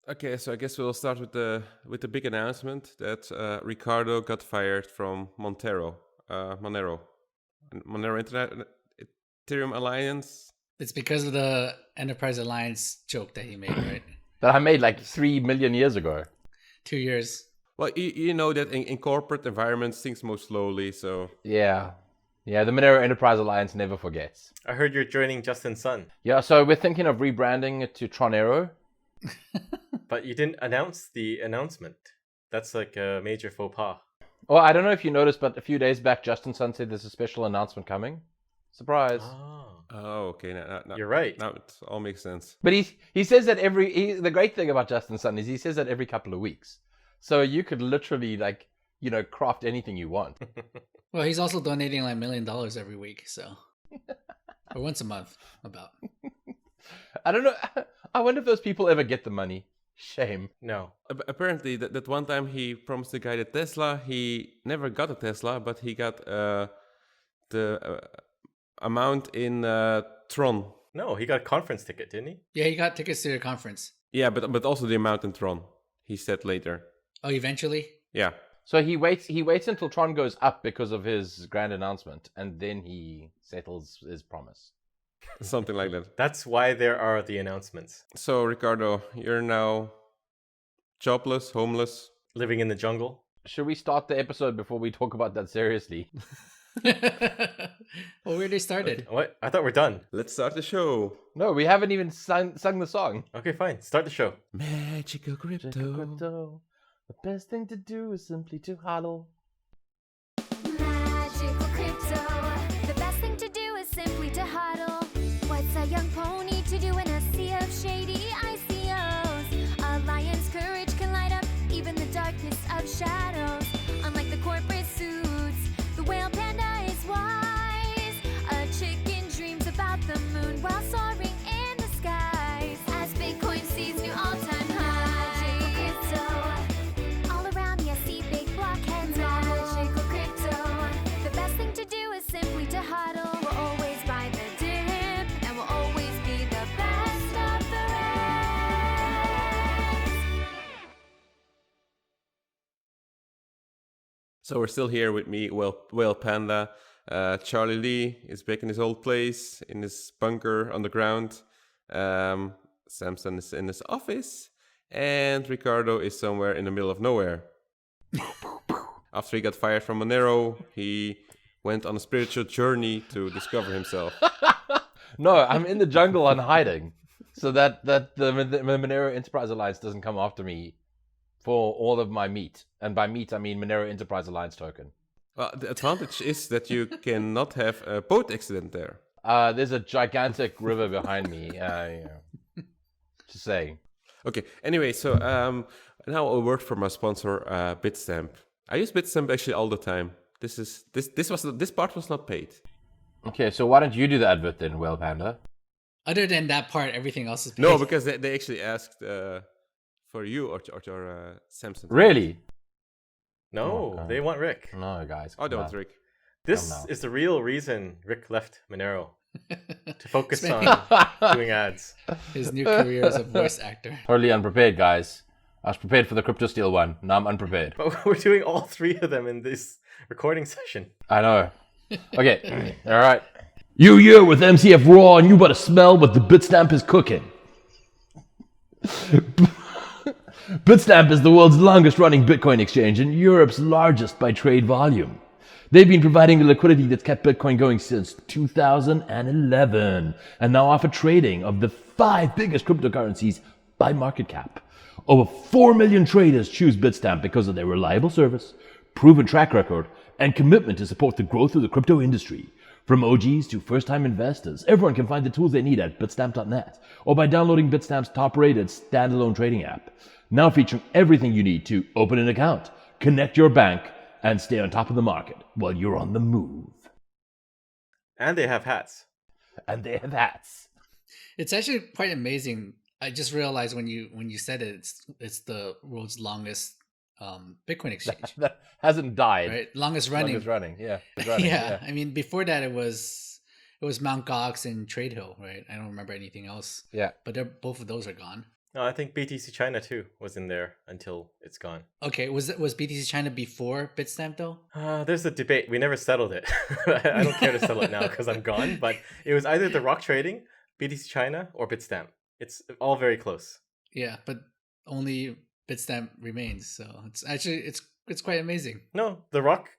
Okay, so I guess we'll start with the big announcement that Riccardo got fired from Monero. Monero Ethereum Alliance. It's because of the Enterprise Alliance joke that he made, right? That I made like 3 million years ago. 2 years. Well, you know that in corporate environments, things move slowly, so... Yeah. Yeah, the Monero Enterprise Alliance never forgets. I heard you're joining Justin Sun. Yeah, so we're thinking of rebranding it to Tronero. But you didn't announce the announcement. That's like a major faux pas. Well, I don't know if you noticed, but a few days back, Justin Sun said there's a special announcement coming. Surprise. Oh, okay. Now, You're right. Now it all makes sense. But he says that the great thing about Justin Sun is he says that every couple of weeks. So you could literally craft anything you want. Well, he's also donating like $1 million every week, so or once a month, about. I don't know. I wonder if those people ever get the money. Shame. No. Apparently, that one time he promised the guy the Tesla. He never got a Tesla, but he got the amount in Tron. No, he got a conference ticket, didn't he? Yeah, he got tickets to the conference. Yeah, but also the amount in Tron. He said later. Oh, eventually? Yeah. So he waits until Tron goes up because of his grand announcement, and then he settles his promise. Something like that. That's why there are the announcements. So, Riccardo, you're now jobless, homeless. Living in the jungle. Should we start the episode before we talk about that seriously? Well, we already started. Okay. What? I thought we're done. Let's start the show. No, we haven't even sung the song. Okay, fine. Start the show. Magical crypto. The best thing to do is simply to hodl. Magical crypto. The best thing to do is simply to hodl. What's a young pony to do in a sea of shady ICOs? Alliance courage can light up even the darkness of shadows. Unlike the corporate suits, the whale panda is wise. A chicken dreams about the moon while soaring in the skies. As Bitcoin sees new all-time highs. Magical crypto. All around me I see big blockheads. Magical crypto. The best thing to do is simply to hodl. We'll always buy the dip, and we'll always be the best of the rest. So we're still here with me, Whale Panda. Charlie Lee is back in his old place, in his bunker underground. Samson is in his office. And Riccardo is somewhere in the middle of nowhere. After he got fired from Monero, he went on a spiritual journey to discover himself. No, I'm in the jungle and hiding, so that the Monero Enterprise Alliance doesn't come after me for all of my meat. And by meat, I mean Monero Enterprise Alliance token. Well, the advantage is that you cannot have a boat accident there. There's a gigantic river behind me. Just saying. Okay, anyway, so now a word from our sponsor, Bitstamp. I use Bitstamp actually all the time. This part was not paid. Okay, so why don't you do the advert then, Whale Panda? Other than that part, everything else is paid. No, because they actually asked for you or Samson. Really? No, Okay. they want Rick. No, guys. Oh, don't, Rick. This no. is the real reason Rick left Monero. To focus Spending on doing ads. his new career as a voice actor. Totally unprepared, guys. I was prepared for the Crypto Steel one. Now I'm unprepared. But we're doing all three of them in this recording session. I know. Okay, all right. You're with MCF Raw, and you better smell what the Bitstamp is cooking. Bitstamp is the world's longest running Bitcoin exchange and Europe's largest by trade volume. They've been providing the liquidity that's kept Bitcoin going since 2011 and now offer trading of the 5 biggest cryptocurrencies by market cap. Over 4 million traders choose Bitstamp because of their reliable service, proven track record, and commitment to support the growth of the crypto industry. From OGs to first-time investors, everyone can find the tools they need at bitstamp.net or by downloading Bitstamp's top-rated standalone trading app. Now featuring everything you need to open an account, connect your bank, and stay on top of the market while you're on the move. And they have hats. And they have hats. It's actually quite amazing. I just realized when you said it, it's the world's longest Bitcoin exchange. That hasn't died. Right? Longest running. Longest running, yeah. It's running, Yeah. I mean, before that it was Mt. Gox and Trade Hill, right? I don't remember anything else. Yeah. But both of those are gone. No, I think BTC China too was in there until it's gone. Okay, was BTC China before Bitstamp though? There's a debate. We never settled it. I don't care to settle it now because I'm gone. But it was either the Rock Trading, BTC China, or Bitstamp. It's all very close. Yeah, but only Bitstamp remains, so it's actually it's quite amazing. No, the Rock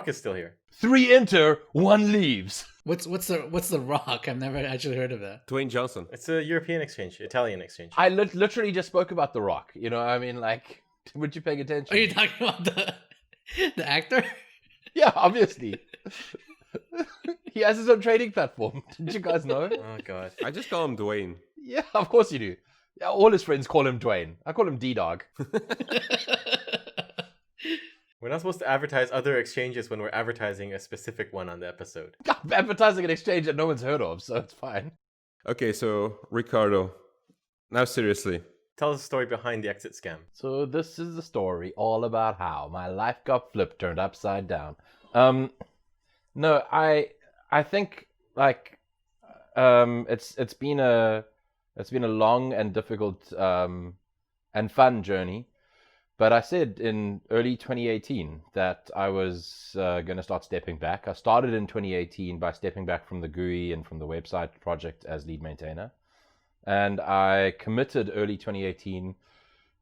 is still here. 3 enter, 1 leaves. What's the Rock? I've never actually heard of that. Dwayne Johnson. It's a European exchange, Italian exchange. I literally just spoke about The Rock. You know, I mean, like, weren't you paying attention? Are you talking about the actor? Yeah, obviously. He has his own trading platform. Didn't you guys know? Oh god. I just call him Dwayne. Yeah, of course you do. Yeah, all his friends call him Dwayne. I call him D-Dog. We're not supposed to advertise other exchanges when we're advertising a specific one on the episode. I'm advertising an exchange that no one's heard of, so it's fine. Okay, so Riccardo, now seriously. Tell us the story behind the exit scam. So this is the story all about how my life got flipped, turned upside down. No, I think like it's been a long and difficult and fun journey. But I said in early 2018 that I was going to start stepping back. I started in 2018 by stepping back from the GUI and from the website project as lead maintainer. And I committed early 2018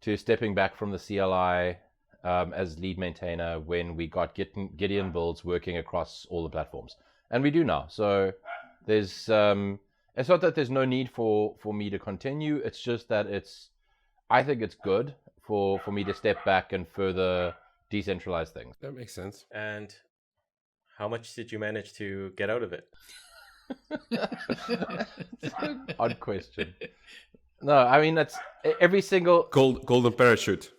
to stepping back from the CLI as lead maintainer when we got Gideon builds working across all the platforms. And we do now. So there's it's not that there's no need for me to continue. It's just that I think it's good for me to step back and further decentralize things. That makes sense. And how much did you manage to get out of it? Odd question. No, I mean that's every single Golden parachute.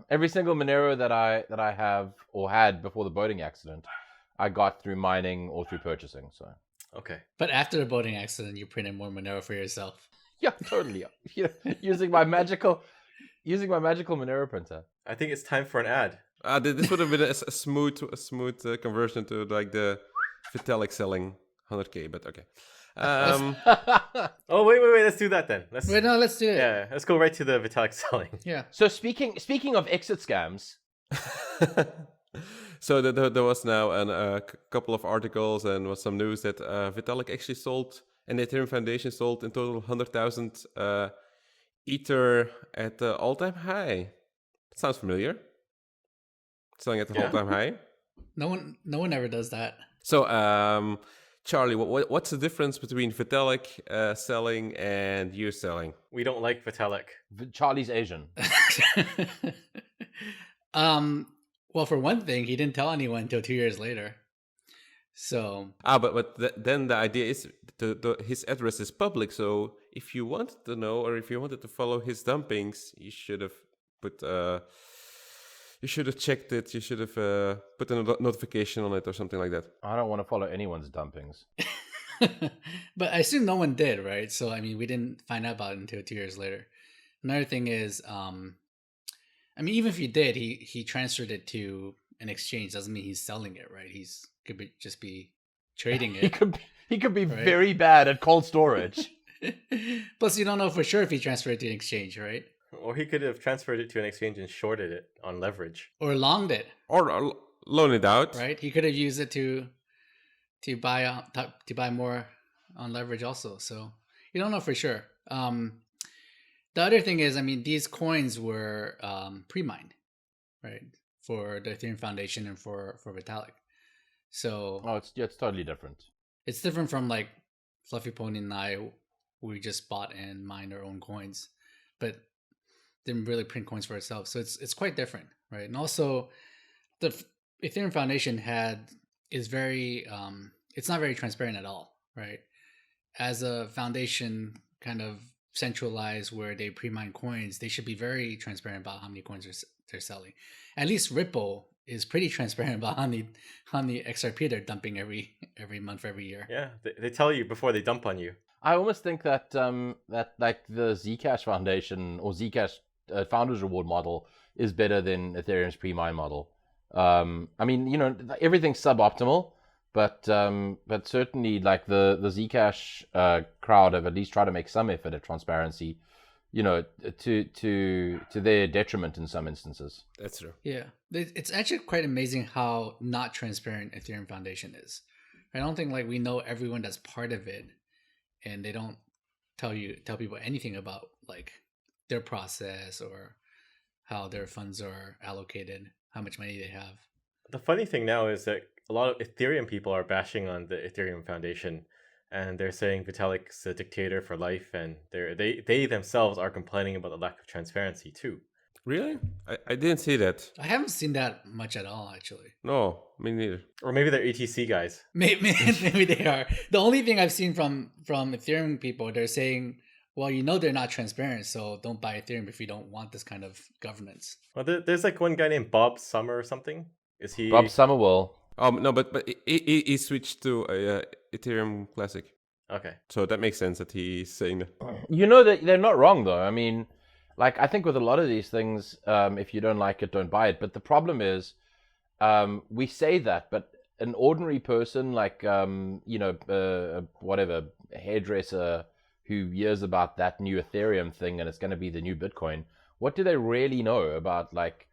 every single Monero that I have or had before the boating accident, I got through mining or through purchasing. So Okay. But after the boating accident, you printed more Monero for yourself. yeah, totally. Using my magical Monero printer. I think it's time for an ad. This would have been a smooth conversion to like the Vitalik selling 100k, but okay. Oh wait, let's do that then. Let's do it. yeah, let's go right to the Vitalik selling. Yeah. So speaking of exit scams, So there was now a couple of articles and was some news that Vitalik actually sold, and the Ethereum Foundation sold in total 100,000 Ether at the all-time high. That sounds familiar. Selling at the all-time high. No one ever does that. So, Charlie, what's the difference between Vitalik selling and you selling? We don't like Vitalik. Charlie's Asian. Well, for one thing, he didn't tell anyone until 2 years later. So. Then the idea is his address is public. So if you wanted to know or if you wanted to follow his dumpings, you should have put. You should have checked it. You should have put a notification on it or something like that. I don't want to follow anyone's dumpings. But I assume no one did, right? So, I mean, we didn't find out about it until 2 years later. Another thing is, I mean, even if he did, he transferred it to an exchange. Doesn't mean he's selling it, right? Could just be trading it. he could be right? very bad at cold storage. Plus, you don't know for sure if he transferred it to an exchange, right? Or he could have transferred it to an exchange and shorted it on leverage. Or longed it. Or loan it out. Right? He could have used it to buy more on leverage also. So you don't know for sure. The other thing is, I mean, these coins were pre-mined, right? For the Ethereum Foundation and for Vitalik. So it's totally different. It's different from like Fluffy Pony and I, we just bought and mined our own coins, but didn't really print coins for ourselves. So it's quite different, right? And also, the Ethereum Foundation is very it's not very transparent at all, right? As a foundation kind of centralized where they pre-mine coins, they should be very transparent about how many coins they're selling. At least Ripple is pretty transparent about how many XRP they're dumping every month for every year. Yeah, they tell you before they dump on you. I almost think that that like the Zcash Foundation or Zcash Founders Reward model is better than Ethereum's pre-mine model. I mean, you know, everything's suboptimal, but certainly like the Zcash crowd have at least tried to make some effort at transparency to their detriment in some instances. That's true. Yeah, it's actually quite amazing how not transparent Ethereum Foundation is. I don't think like we know everyone that's part of it, and they don't tell people anything about like their process or how their funds are allocated, how much money they have. The funny thing now is that a lot of Ethereum people are bashing on the Ethereum Foundation, and they're saying Vitalik's a dictator for life, and they themselves are complaining about the lack of transparency too. Really? I didn't see that. I haven't seen that much at all, actually. No, me neither. Or maybe they're ETC guys. Maybe they are. The only thing I've seen from Ethereum people, they're saying, well, they're not transparent, so don't buy Ethereum if you don't want this kind of governance. Well, there's like one guy named Bob Summer or something. Is he Bob Summerwell. No, but he switched to Ethereum Classic. Okay. So that makes sense that he's saying that. That they're not wrong though. I mean, like I think with a lot of these things, if you don't like it, don't buy it. But the problem is, we say that, but an ordinary person like whatever, a hairdresser who hears about that new Ethereum thing and it's going to be the new Bitcoin, what do they really know about like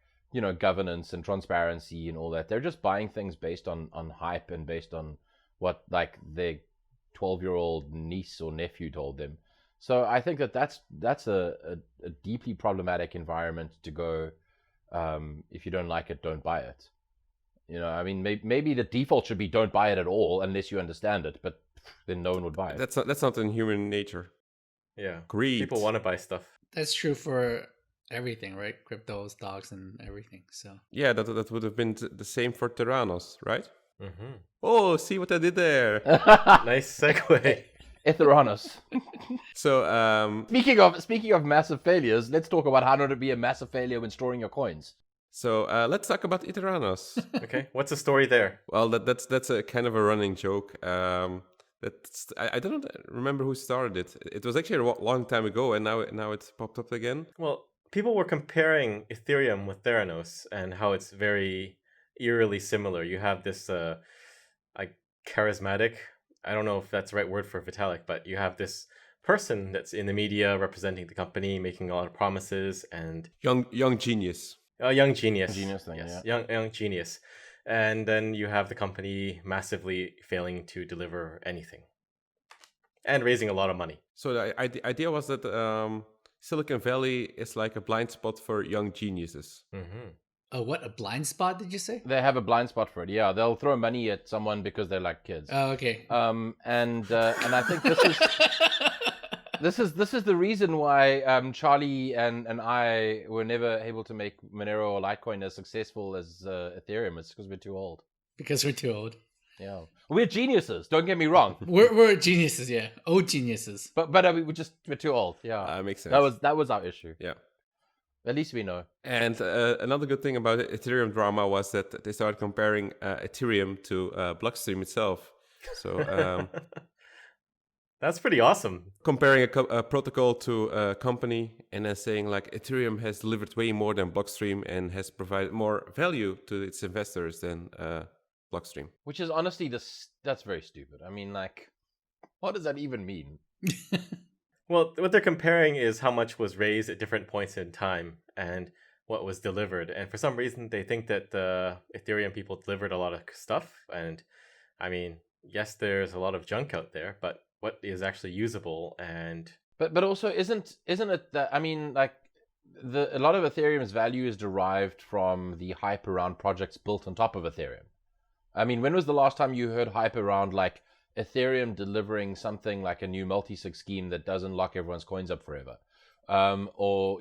governance and transparency and all that? They're just buying things based on hype and based on what like their 12-year-old niece or nephew told them. So I think that's a deeply problematic environment to go. If you don't like it, don't buy it. I mean, maybe the default should be don't buy it at all unless you understand it, but then no one would buy it. That's not in human nature. Yeah. Greed. People want to buy stuff. That's true for everything, right? Crypto, stocks, and everything. So Yeah, that would have been the same for Etheranos, right? Mm-hmm. Oh, see what I did there. Nice segue. Etheranos. So Speaking of massive failures, let's talk about how not to be a massive failure when storing your coins. So let's talk about Etheranos. Okay, what's the story there? Well, that's a kind of a running joke. I don't remember who started it. It was actually a long time ago, and now it's popped up again. Well, people were comparing Ethereum with Theranos and how it's very eerily similar. You have this like charismatic, I don't know if that's the right word for Vitalik, but you have this person that's in the media representing the company, making a lot of promises, and Young genius. a young genius. Genius thing, yes, yeah. young genius. And then you have the company massively failing to deliver anything and raising a lot of money. So the idea was that Silicon Valley is like a blind spot for young geniuses. Mm-hmm. Oh, what? A blind spot, did you say? They have a blind spot for it. Yeah, they'll throw money at someone because they're like kids. Oh, okay. And I think this is the reason why Charlie and I were never able to make Monero or Litecoin as successful as Ethereum. It's because we're too old. Because we're too old. Yeah, we're geniuses. Don't get me wrong. We're geniuses, yeah. Old geniuses. But we're too old. Yeah, Makes sense. that was our issue. Yeah. At least we know. And another good thing about Ethereum drama was that they started comparing Ethereum to Blockstream itself. So That's pretty awesome. comparing a protocol to a company and then saying like Ethereum has delivered way more than Blockstream and has provided more value to its investors than Blockstream. Which is honestly that's very stupid. I mean, like, what does that even mean? Well, what they're comparing is how much was raised at different points in time and what was delivered. And for some reason, they think that the Ethereum people delivered a lot of stuff. And I mean, yes, there's a lot of junk out there, but what is actually usable? And But also isn't it that, I mean, like, a lot of Ethereum's value is derived from the hype around projects built on top of Ethereum. I mean, when was the last time you heard hype around like Ethereum delivering something like a new multi-sig scheme that doesn't lock everyone's coins up forever? Or,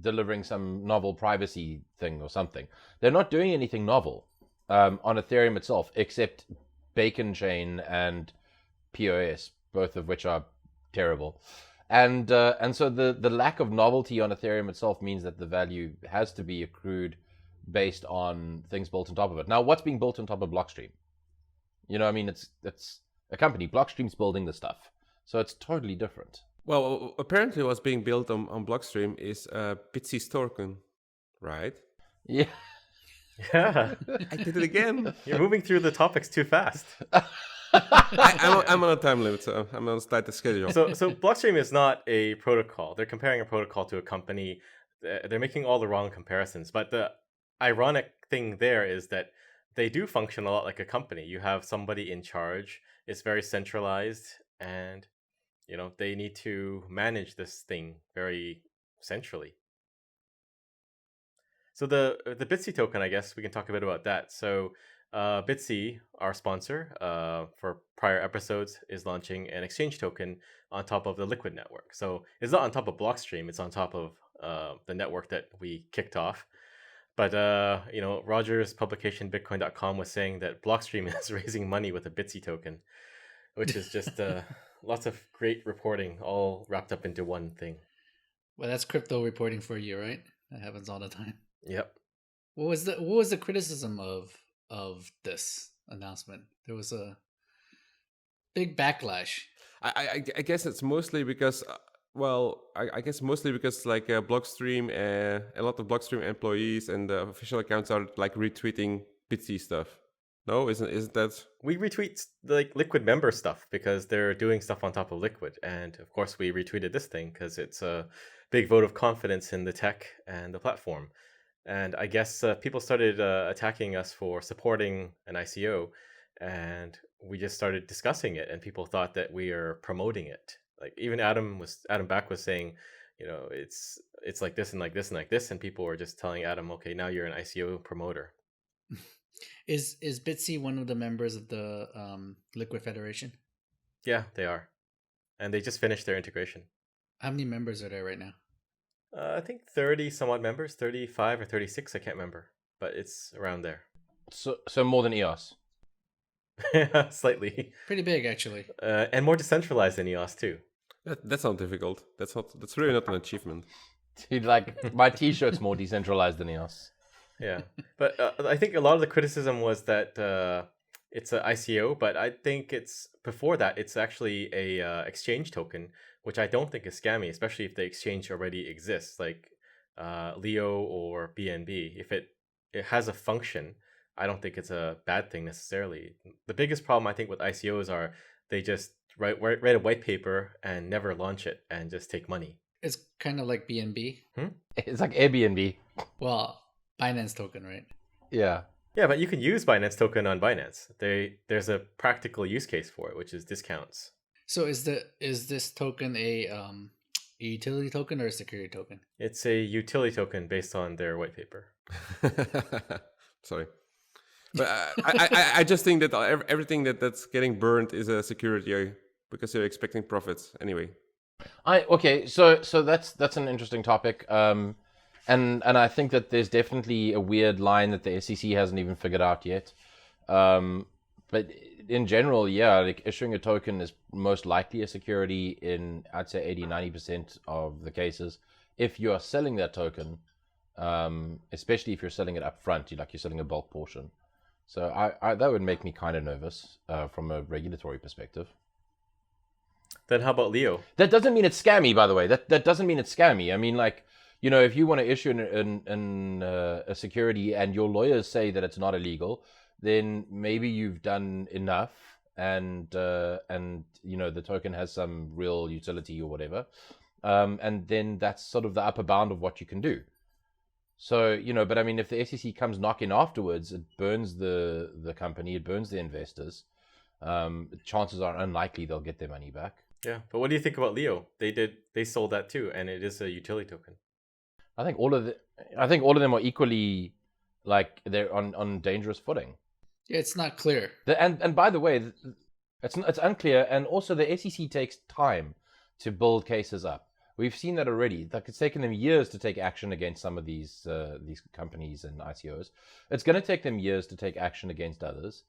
delivering some novel privacy thing or something. They're not doing anything novel on Ethereum itself, except Bacon Chain and POS, both of which are terrible. And so the lack of novelty on Ethereum itself means that the value has to be accrued based on things built on top of it. Now, what's being built on top of Blockstream? I mean, it's a company. Blockstream's building the stuff. So it's totally different. Well, apparently what's being built on Blockstream is BTSE Token, right? Yeah. yeah, I did it again. you're moving through the topics too fast. I'm on a time limit, so I'm on a tight schedule. So Blockstream is not a protocol. They're comparing a protocol to a company. They're making all the wrong comparisons. But the ironic thing there is that they do function a lot like a company. You have somebody in charge. It's very centralized, and they need to manage this thing very centrally. So the BTSE token, I guess we can talk a bit about that. So BTSE, our sponsor for prior episodes, is launching an exchange token on top of the Liquid network. So it's not on top of Blockstream; it's on top of the network that we kicked off. But Roger's publication Bitcoin.com was saying that Blockstream is raising money with a BTSE token, which is just lots of great reporting all wrapped up into one thing. Well, that's crypto reporting for you, right? That happens all the time. Yep. What was the criticism of this announcement? There was a big backlash. I guess it's mostly because, I guess mostly because like Blockstream, a lot of Blockstream employees and the official accounts are like retweeting BTSE stuff. No, isn't that? We retweet like Liquid member stuff because they're doing stuff on top of Liquid, and of course we retweeted this thing because it's a big vote of confidence in the tech and the platform. And I guess people started attacking us for supporting an ICO, and we just started discussing it, and people thought that we are promoting it. Like even Adam Back was saying, it's like this and like this and like this, and people were just telling Adam, okay, now you're an ICO promoter. Is BTSE one of the members of the Liquid Federation? Yeah, they are, and they just finished their integration. How many members are there right now? I think 30 somewhat members, 35 or 36, I can't remember, but it's around there. So more than EOS. Slightly. Pretty big, actually. And more decentralized than EOS too. That's not difficult. That's really not an achievement. Dude, like my T-shirt's more decentralized than EOS. Yeah, but I think a lot of the criticism was that it's an ICO, but I think it's before that it's actually a exchange token, which I don't think is scammy, especially if the exchange already exists, like Leo or BNB. If it has a function, I don't think it's a bad thing necessarily. The biggest problem I think with ICOs are they just write a white paper and never launch it and just take money. It's kind of like BNB. It's like Airbnb. Well, Binance token, right? Yeah. Yeah, but you can use Binance token on Binance. There's a practical use case for it, which is discounts. So is this token a utility token or a security token? It's a utility token based on their white paper. Sorry, but I just think that everything that's getting burned is a security because you're expecting profits anyway. So that's an interesting topic. And I think that there's definitely a weird line that the SEC hasn't even figured out yet. But in general, yeah, like issuing a token is most likely a security in, I'd say, 80-90% of the cases. If you are selling that token, especially if you're selling it up front, you're selling a bulk portion. So I that would make me kind of nervous from a regulatory perspective. Then how about Leo? That doesn't mean it's scammy, by the way. That doesn't mean it's scammy. I mean, like, if you want to issue a security and your lawyers say that it's not illegal, then maybe you've done enough, and the token has some real utility or whatever, and then that's sort of the upper bound of what you can do. So but I mean, if the SEC comes knocking afterwards, it burns the company, it burns the investors. Chances are unlikely they'll get their money back. Yeah, but what do you think about Leo? They sold that too, and it is a utility token. I think all of them are equally, like, they're on dangerous footing. Yeah, it's not clear. And by the way, it's unclear, and also the SEC takes time to build cases up. We've seen that already. Like, it's taken them years to take action against some of these companies and ICOs. It's going to take them years to take action against others.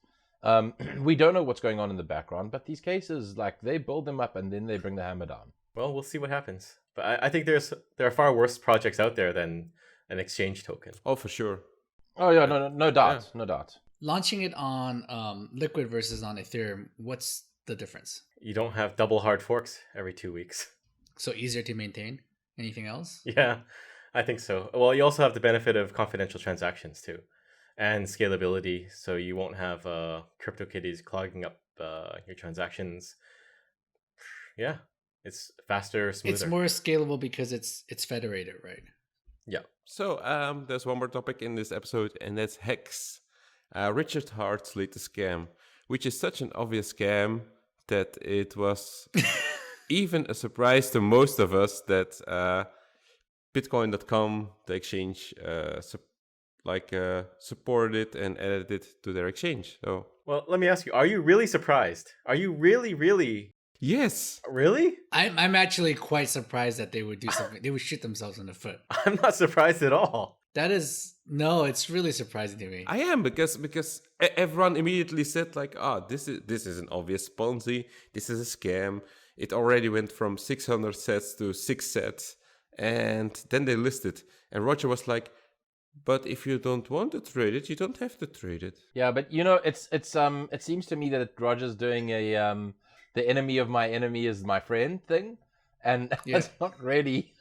We don't know what's going on in the background, but these cases, like, they build them up and then they bring the hammer down. Well, we'll see what happens. But I think there are far worse projects out there than an exchange token. Oh, for sure. Oh yeah, no doubt, no doubt. Launching it on Liquid versus on Ethereum, what's the difference? You don't have double hard forks every 2 weeks. So easier to maintain? Anything else? Yeah, I think so. Well, you also have the benefit of confidential transactions too, and scalability. So you won't have CryptoKitties clogging up your transactions. Yeah, it's faster, smoother. It's more scalable because it's federated, right? Yeah. So there's one more topic in this episode, and that's hacks. Richard Hart's latest scam, which is such an obvious scam that it was even a surprise to most of us that Bitcoin.com, the exchange, supported it and added it to their exchange. So, Well, let me ask you: are you really surprised? Are you really? yes. Really? I'm actually quite surprised that they would do something. They would shoot themselves in the foot. I'm not surprised at all. That is no, it's really surprising to me. I am because everyone immediately said like, this is an obvious Ponzi. This is a scam. It already went from 600 sets to 6 sets, and then they listed. And Roger was like, but if you don't want to trade it, you don't have to trade it. Yeah, but it seems to me that Roger's doing a the enemy of my enemy is my friend thing, and Yeah. it's not really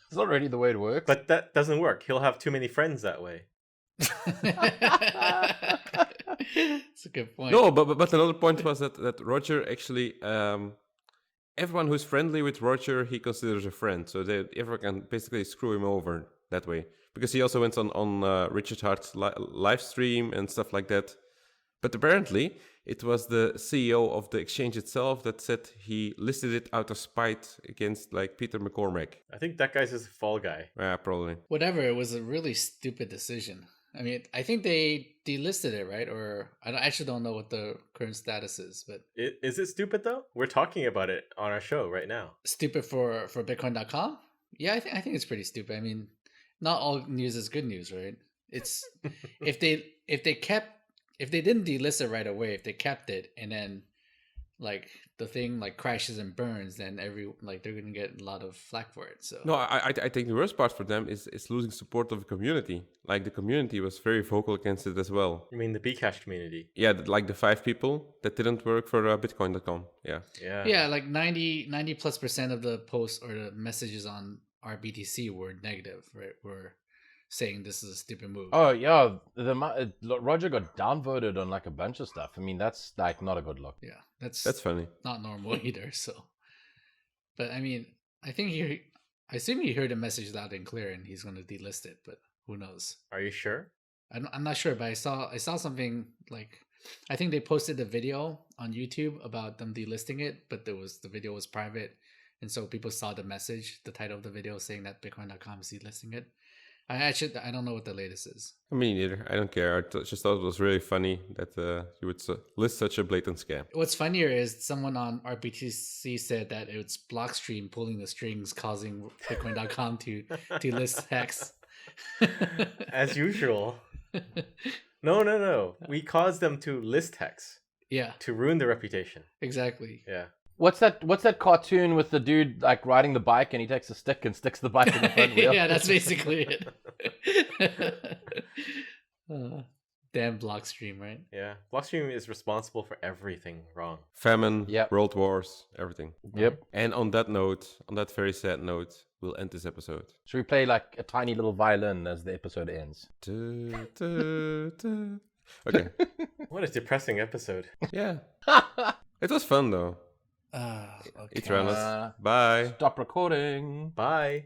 the way it works. But that doesn't work. He'll have too many friends that way. That's a good point. No, but another point was that Roger actually, everyone who's friendly with Roger, he considers a friend. So everyone can basically screw him over that way. Because he also went on Richard Hart's live stream and stuff like that. But apparently, it was the CEO of the exchange itself that said he listed it out of spite against like Peter McCormack. I think that guy's just a fall guy. Yeah, probably. Whatever, it was a really stupid decision. I mean, I think they delisted it, right? Or I actually don't know what the current status is, but Is it stupid though? We're talking about it on our show right now. stupid for Bitcoin.com? Yeah, I think it's pretty stupid. I mean, not all news is good news, right? It's if they didn't delist it right away, if they kept it and then like the thing like crashes and burns, then they're gonna get a lot of flack for it. So No, I think the worst part for them is losing support of the community. Like the community was very vocal against it as well. You mean the Bcash community? Yeah, like the 5 people that didn't work for Bitcoin.com. Yeah. yeah, like 90+% of the posts or the messages on our BTC were negative, right? Were saying this is a stupid move. Oh yeah, Roger got downvoted on like a bunch of stuff. I mean, that's like not a good look. Yeah, that's funny. not normal either. So, but I mean, I assume he heard the message loud and clear, and he's going to delist it. But who knows? Are you sure? I'm not sure, but I saw something like I think they posted a video on YouTube about them delisting it, but the video was private, and so people saw the message, the title of the video saying that Bitcoin.com is delisting it. I don't know what the latest is. Me neither. I don't care. I just thought it was really funny that you would list such a blatant scam. What's funnier is someone on RBTC said that it's Blockstream pulling the strings, causing Bitcoin.com to list hacks. As usual. No. We caused them to list hex Yeah, to ruin their reputation. exactly. Yeah. What's that cartoon with the dude like riding the bike and he takes a stick and sticks the bike in the front wheel? Yeah, that's basically it. Damn Blockstream, right? Yeah. Blockstream is responsible for everything wrong. Famine, Yep. world wars, everything. Yep. And on that note, on that very sad note, we'll end this episode. Should we play like a tiny little violin as the episode ends? Okay. What a depressing episode. Yeah. It was fun though. Okay. Etheranos. Bye. Stop recording. Bye.